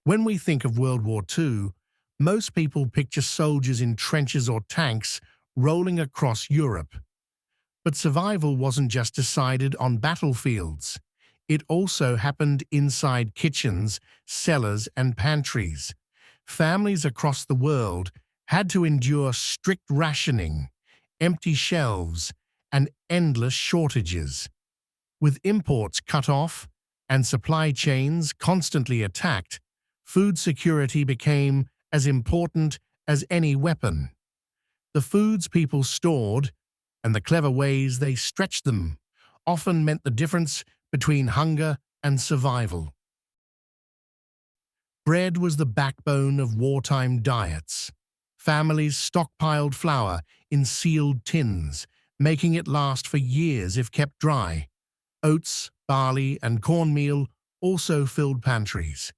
When we think of World War II, most people picture soldiers in trenches or tanks rolling across Europe. But survival wasn't just decided on battlefields. It also happened inside kitchens, cellars, and pantries. Families across the world had to endure strict rationing, empty shelves, and endless shortages. With imports cut off and supply chains constantly attacked, food security became as important as any weapon. The foods people stored and the clever ways they stretched them often meant the difference between hunger and survival. Bread was the backbone of wartime diets. Families stockpiled flour in sealed tins, making it last for years if kept dry. Oats, barley, and cornmeal also filled pantries.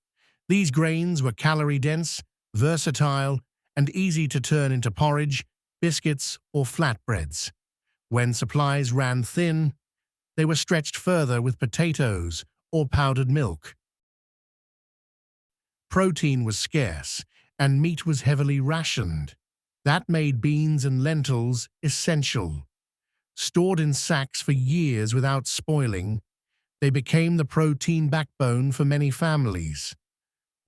These grains were calorie-dense, versatile, and easy to turn into porridge, biscuits, or flatbreads. When supplies ran thin, they were stretched further with potatoes or powdered milk. Protein was scarce, and meat was heavily rationed. That made beans and lentils essential. Stored in sacks for years without spoiling, they became the protein backbone for many families.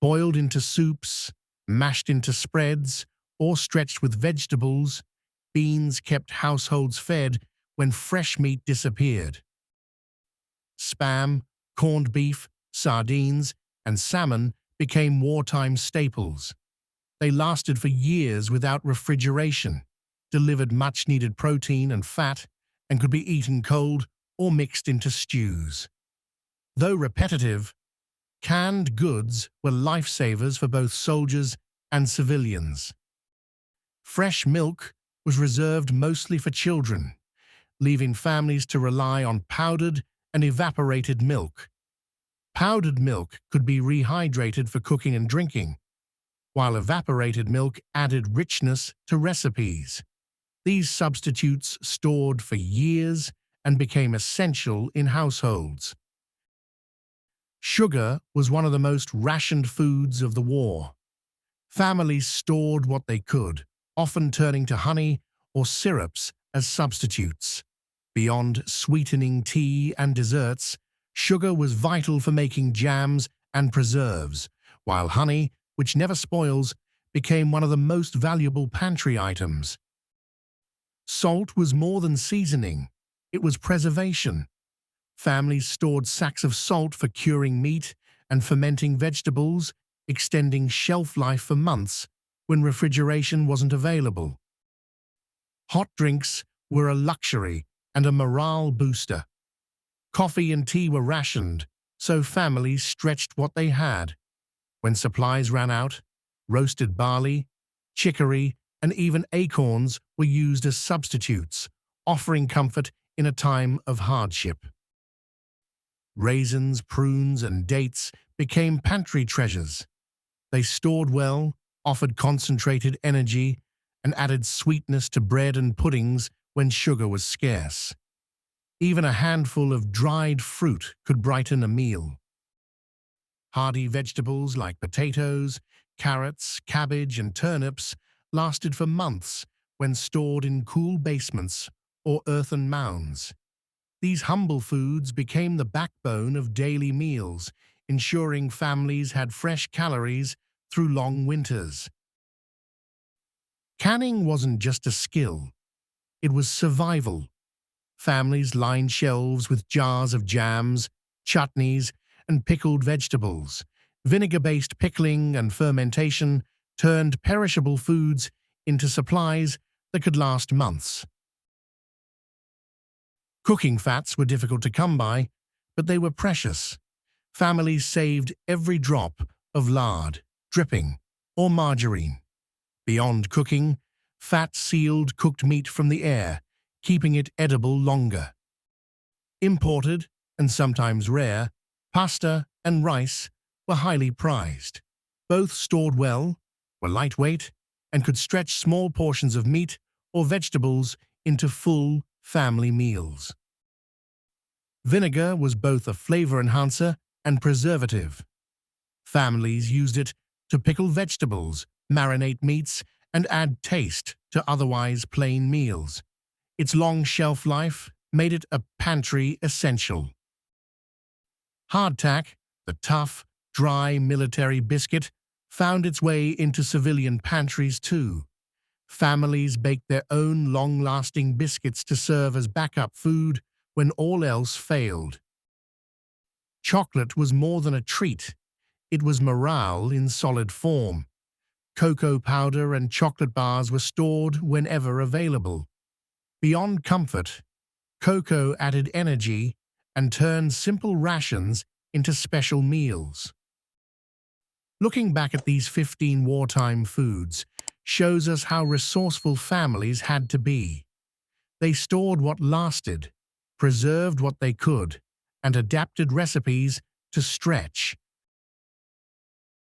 Boiled into soups, mashed into spreads, or stretched with vegetables, beans kept households fed when fresh meat disappeared. Spam, corned beef, sardines, and salmon became wartime staples. They lasted for years without refrigeration, delivered much-needed protein and fat, and could be eaten cold or mixed into stews. Though repetitive, canned goods were lifesavers for both soldiers and civilians. Fresh milk was reserved mostly for children, leaving families to rely on powdered and evaporated milk. Powdered milk could be rehydrated for cooking and drinking, while evaporated milk added richness to recipes. These substitutes stored for years and became essential in households. Sugar was one of the most rationed foods of the war. Families stored what they could, often turning to honey or syrups as substitutes. Beyond sweetening tea and desserts, sugar was vital for making jams and preserves, while honey, which never spoils, became one of the most valuable pantry items. Salt was more than seasoning, it was preservation. Families stored sacks of salt for curing meat and fermenting vegetables, extending shelf life for months when refrigeration wasn't available. Hot drinks were a luxury and a morale booster. Coffee and tea were rationed, so families stretched what they had. When supplies ran out, roasted barley, chicory, and even acorns were used as substitutes, offering comfort in a time of hardship. Raisins, prunes, and dates became pantry treasures. They stored well, offered concentrated energy, and added sweetness to bread and puddings when sugar was scarce. Even a handful of dried fruit could brighten a meal. Hardy vegetables like potatoes, carrots, cabbage, and turnips lasted for months when stored in cool basements or earthen mounds. These humble foods became the backbone of daily meals, ensuring families had fresh calories through long winters. Canning wasn't just a skill, it was survival. Families lined shelves with jars of jams, chutneys, and pickled vegetables. Vinegar-based pickling and fermentation turned perishable foods into supplies that could last months. Cooking fats were difficult to come by, but they were precious. Families saved every drop of lard, dripping, or margarine. Beyond cooking, fat sealed cooked meat from the air, keeping it edible longer. Imported, and sometimes rare, pasta and rice were highly prized. Both stored well, were lightweight, and could stretch small portions of meat or vegetables into full family meals. Vinegar was both a flavor enhancer and preservative. Families used it to pickle vegetables, marinate meats, and add taste to otherwise plain meals. Its long shelf life made it a pantry essential. Hardtack, the tough, dry military biscuit, found its way into civilian pantries too. Families baked their own long-lasting biscuits to serve as backup food when all else failed. Chocolate was more than a treat. It was morale in solid form. Cocoa powder and chocolate bars were stored whenever available. Beyond comfort, cocoa added energy and turned simple rations into special meals. Looking back at these 15 wartime foods shows us how resourceful families had to be. They stored what lasted, preserved what they could, and adapted recipes to stretch